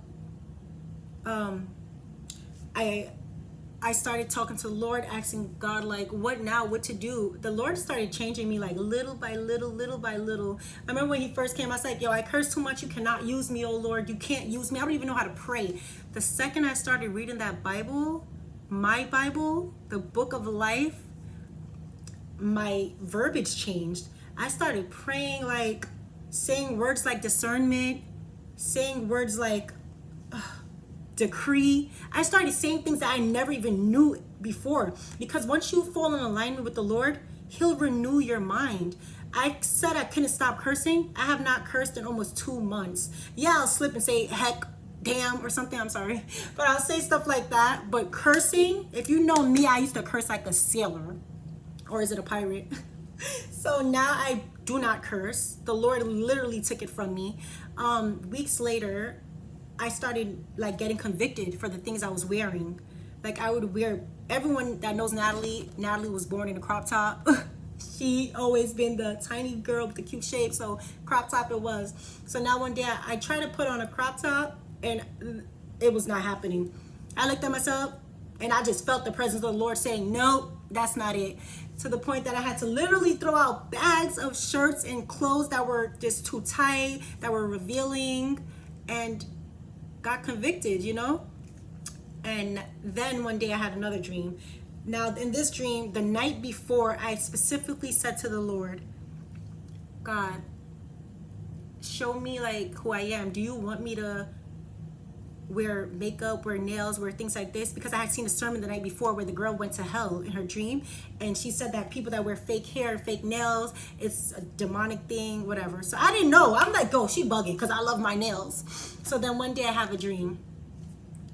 I started talking to the Lord, asking God, like, what now, what to do. The Lord started changing me, like, little by little. I remember when he first came, I was like, yo, I curse too much. You cannot use me, oh Lord. You can't use me. I don't even know how to pray. The second I started reading that Bible, my Bible, the book of life, my verbiage changed. I started praying, like, saying words like discernment, saying words like decree. I started saying things that I never even knew before, because once you fall in alignment with the Lord, he'll renew your mind. I said I couldn't stop cursing. I have not cursed in almost 2 months. Yeah, I'll slip and say heck, damn, or something, I'm sorry, but I'll say stuff like that. But cursing, if you know me, I used to curse like a sailor. Or is it a pirate? So now do not curse. The Lord literally took it from me. Weeks later, I started like getting convicted for the things I was wearing. Like I would wear, everyone that knows Natalie was born in a crop top. She always been the tiny girl with the cute shape, so crop top it was. So now one day I tried to put on a crop top and it was not happening. I looked at myself and I just felt the presence of the Lord saying, nope, that's not it. To the point that I had to literally throw out bags of shirts and clothes that were just too tight, that were revealing, and got convicted, you know? And then one day I had another dream. Now in this dream, the night before, I specifically said to the Lord, God, show me like who I am. Do you want me to wear makeup, wear nails, wear things like this? Because I had seen a sermon the night before where the girl went to hell in her dream, and she said that people that wear fake hair, fake nails, it's a demonic thing, whatever. So I didn't know. I'm like, oh, she bugging because I love my nails. So then one day I have a dream.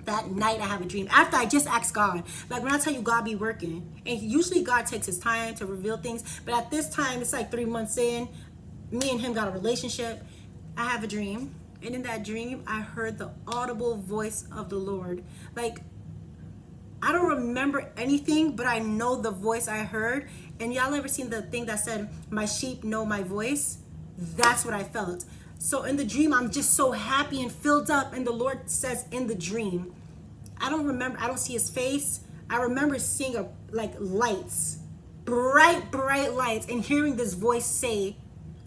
That night I have a dream after I just asked God. Like when I tell you God be working, and usually God takes his time to reveal things, but at this time it's like 3 months in, me and him got a relationship. I have a dream, and in that dream I heard the audible voice of the Lord. Like I don't remember anything, but I know the voice I heard. And y'all ever seen the thing that said, my sheep know my voice? That's what I felt. So in the dream, I'm just so happy and filled up. And the Lord says in the dream, I don't remember, I don't see his face. I remember seeing like lights, bright lights, and hearing this voice say,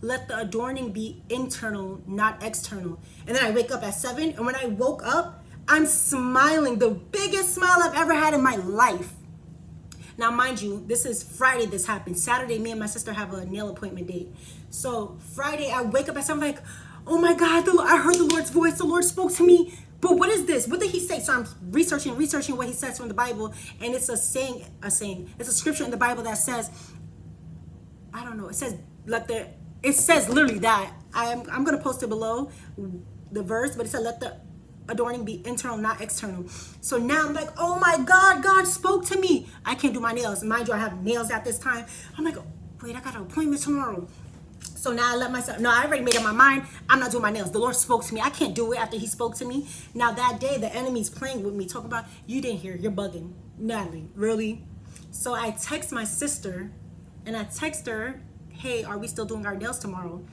let the adorning be internal, not external. And then I wake up at 7. And when I woke up, I'm smiling, the biggest smile I've ever had in my life. Now, mind you, this is Friday this happened. Saturday, me and my sister have a nail appointment date. So Friday, I wake up at 7 like, oh my God, I heard the Lord's voice. The Lord spoke to me. But what is this? What did he say? So I'm researching what he says from the Bible. And it's a saying. It's a scripture in the Bible that says, I don't know. It says, it says literally that. I'm going to post it below, the verse. But it said, let the adorning be internal, not external. So now I'm like, oh my God, God spoke to me. I can't do my nails. Mind you, I have nails at this time. I'm like, wait, I got an appointment tomorrow. So now I let myself, no, I already made up my mind. I'm not doing my nails. The Lord spoke to me. I can't do it after he spoke to me. Now that day, the enemy's playing with me, talking about, you didn't hear, you're bugging. Natalie, really? So I text my sister, and I text her, hey, are we still doing our nails tomorrow?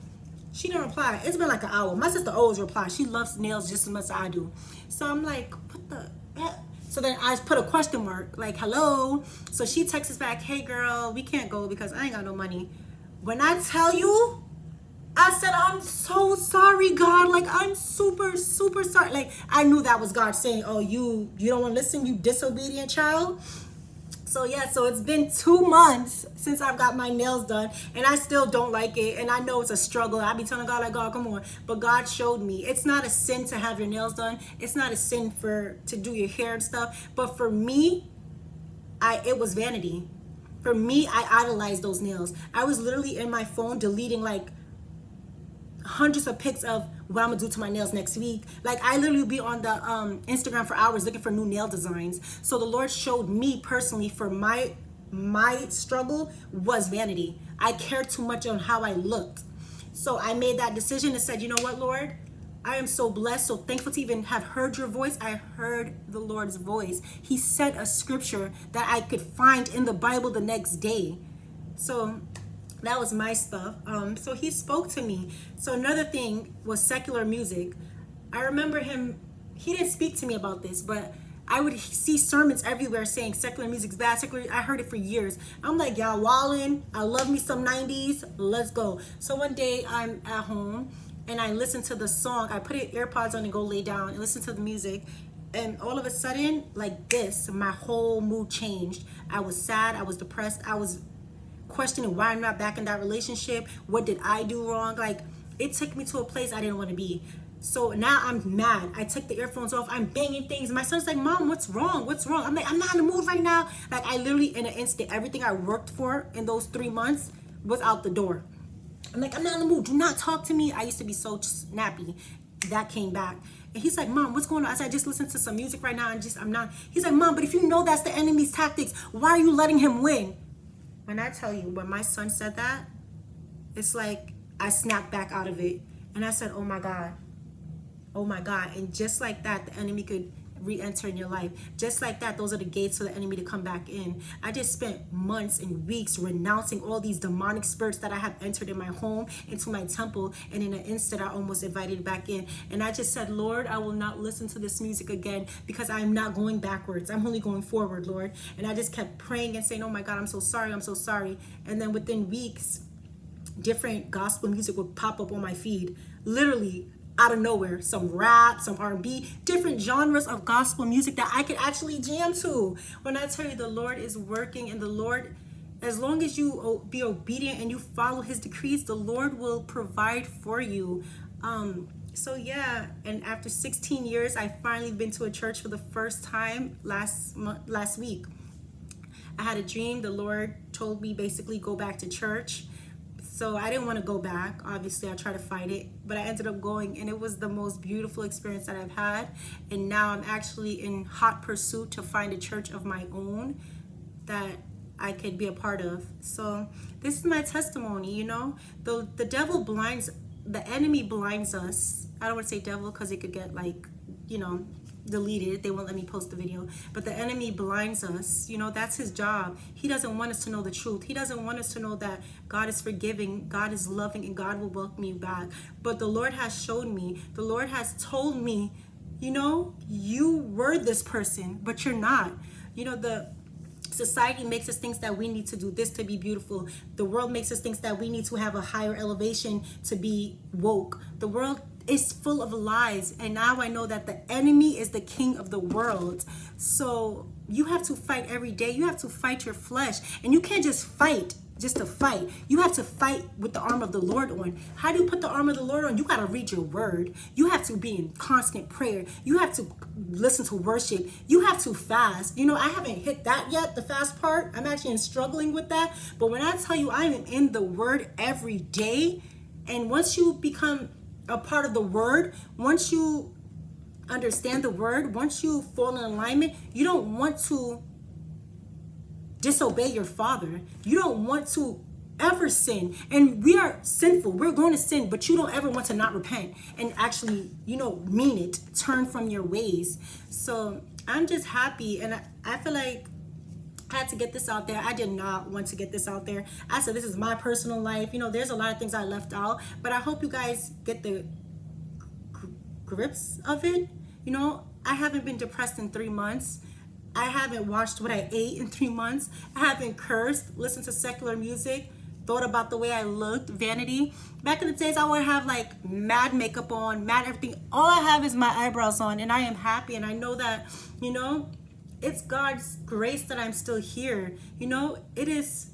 She didn't reply. It's been like an hour. My sister always replies. She loves nails just as much as I do. So I'm like, what the heck? So then I put a question mark, like, hello. So she texts back, hey girl, we can't go because I ain't got no money. When I tell you, I said, I'm so sorry, God. Like, I'm super, super sorry. Like, I knew that was God saying, oh, you don't want to listen, you disobedient child? So yeah, so it's been 2 months since I've got my nails done, and I still don't like it. And I know it's a struggle. I be telling God, like, God, come on. But God showed me it's not a sin to have your nails done. It's not a sin to do your hair and stuff. But for me, it was vanity. For me, I idolized those nails. I was literally in my phone deleting like hundreds of pics of what I'm gonna do to my nails next week. Like I literally be on the Instagram for hours looking for new nail designs. So the Lord showed me personally, for my struggle was vanity. I cared too much on how I looked. So I made that decision and said, you know what, Lord? I am so blessed, so thankful to even have heard your voice. I heard the Lord's voice. He said a scripture that I could find in the Bible the next day. So that was my stuff. So he spoke to me. So another thing was secular music. I remember he didn't speak to me about this, but I would see sermons everywhere saying secular music's bad. I heard it for years. I'm like, y'all wildin'. I love me some 90s. Let's go. So one day I'm at home and I listened to the song. I put AirPods on and go lay down and listen to the music. And all of a sudden, like this, my whole mood changed. I was sad. I was depressed. I was questioning why I'm not back in that relationship. What did I do wrong? Like, it took me to a place I didn't want to be. So now I'm mad. I took the earphones off. I'm banging things. My son's like, Mom, what's wrong? What's wrong? I'm like, I'm not in the mood right now. Like, I literally, in an instant, everything I worked for in those 3 months was out the door. I'm like, I'm not in the mood. Do not talk to me. I used to be so snappy. That came back. And he's like, Mom, what's going on? I said, I just listened to some music right now. I'm not. He's like, Mom, but if you know that's the enemy's tactics, why are you letting him win? When I tell you, when my son said that, it's like I snapped back out of it. And I said, oh my God. Oh my God. And just like that, the enemy could re-enter in your life. Just like that, those are the gates for the enemy to come back in. I just spent months and weeks renouncing all these demonic spirits that I have entered in my home, into my temple, and in an instant I almost invited it back in. And I just said, Lord, I will not listen to this music again, because I'm not going backwards. I'm only going forward, Lord. And I just kept praying and saying, oh my God, I'm so sorry, I'm so sorry. And then within weeks, different gospel music would pop up on my feed, literally out of nowhere. Some rap, some R&B, different genres of gospel music that I could actually jam to. When I tell you the Lord is working, and the Lord, as long as you be obedient and you follow his decrees, the Lord will provide for you. So yeah, and after 16 years, I finally been to a church for the first time last week. I had a dream. The Lord told me basically go back to church. So I didn't want to go back. Obviously, I tried to fight it, but I ended up going, and it was the most beautiful experience that I've had. And now I'm actually in hot pursuit to find a church of my own that I could be a part of. So this is my testimony, you know. The devil blinds, the enemy blinds us. I don't want to say devil because it could get like, you know, deleted. They won't let me post the video. But the enemy blinds us. You know, that's his job. He doesn't want us to know the truth. He doesn't want us to know that God is forgiving, God is loving, and God will welcome you back. But the Lord has shown me, the Lord has told me, you know, you were this person, but you're not. You know, the society makes us think that we need to do this to be beautiful. The world makes us think that we need to have a higher elevation to be woke. The world is full of lies, and now I know that the enemy is the king of the world. So you have to fight every day. You have to fight your flesh, and you can't just fight just to fight. You have to fight with the armor of the Lord on. How do you put the armor of the Lord on? You got to read your word. You have to be in constant prayer. You have to listen to worship. You have to fast. You know, I haven't hit that yet, the fast part. I'm actually struggling with that. But when I tell you I am in the word every day, and once you become a part of the word, once you understand the word, once you fall in alignment, you don't want to disobey your father. You don't want to ever sin. And we are sinful. We're going to sin, but you don't ever want to not repent and actually, you know, mean it, turn from your ways. So I'm just happy, and I feel like I had to get this out there. I did not want to get this out there. I said this is my personal life. You know, there's a lot of things I left out, but I hope you guys get the grips of it. You know, I haven't been depressed in 3 months. I haven't watched what I ate in 3 months. I haven't cursed, listened to secular music, thought about the way I looked, vanity. Back in the days, I would have like mad makeup on, mad everything. All I have is my eyebrows on, and I am happy. And I know that, you know, it's God's grace that I'm still here. You know, it is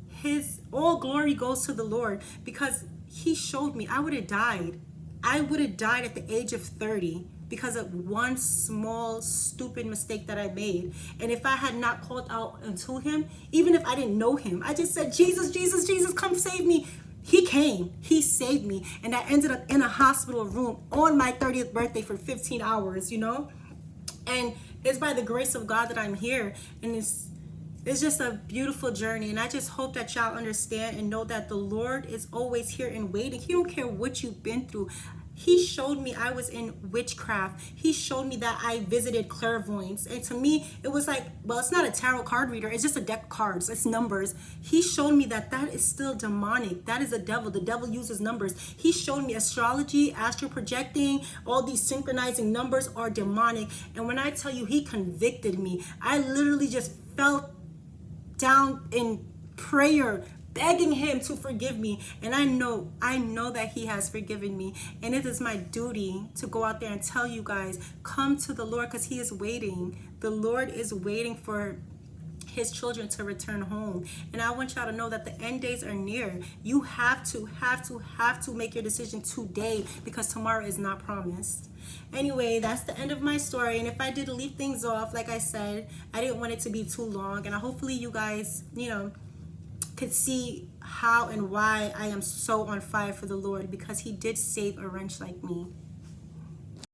his, all glory goes to the Lord, because he showed me I would have died. I would have died at the age of 30 because of one small stupid mistake that I made. And if I had not called out unto him, even if I didn't know him, I just said, Jesus, Jesus, Jesus, come save me. He came, he saved me. And I ended up in a hospital room on my 30th birthday for 15 hours, you know? And it's by the grace of God that I'm here. And it's just a beautiful journey. And I just hope that y'all understand and know that the Lord is always here and waiting. He don't care what you've been through. He showed me I was in witchcraft. He showed me that I visited clairvoyance. And to me, it was like, well, it's not a tarot card reader. It's just a deck of cards. It's numbers. He showed me that that is still demonic. That is a devil. The devil uses numbers. He showed me astrology, astral projecting, all these synchronizing numbers are demonic. And when I tell you he convicted me, I literally just fell down in prayer, begging him to forgive me. And I know that he has forgiven me. And it is my duty to go out there and tell you guys, come to the Lord, because he is waiting. The Lord is waiting for his children to return home. And I want y'all to know that the end days are near. You have to make your decision today, because tomorrow is not promised. Anyway, that's the end of my story. And if I did leave things off, like I said, I didn't want it to be too long. And hopefully you guys, you know, could see how and why I am so on fire for the Lord, because he did save a wretch like me.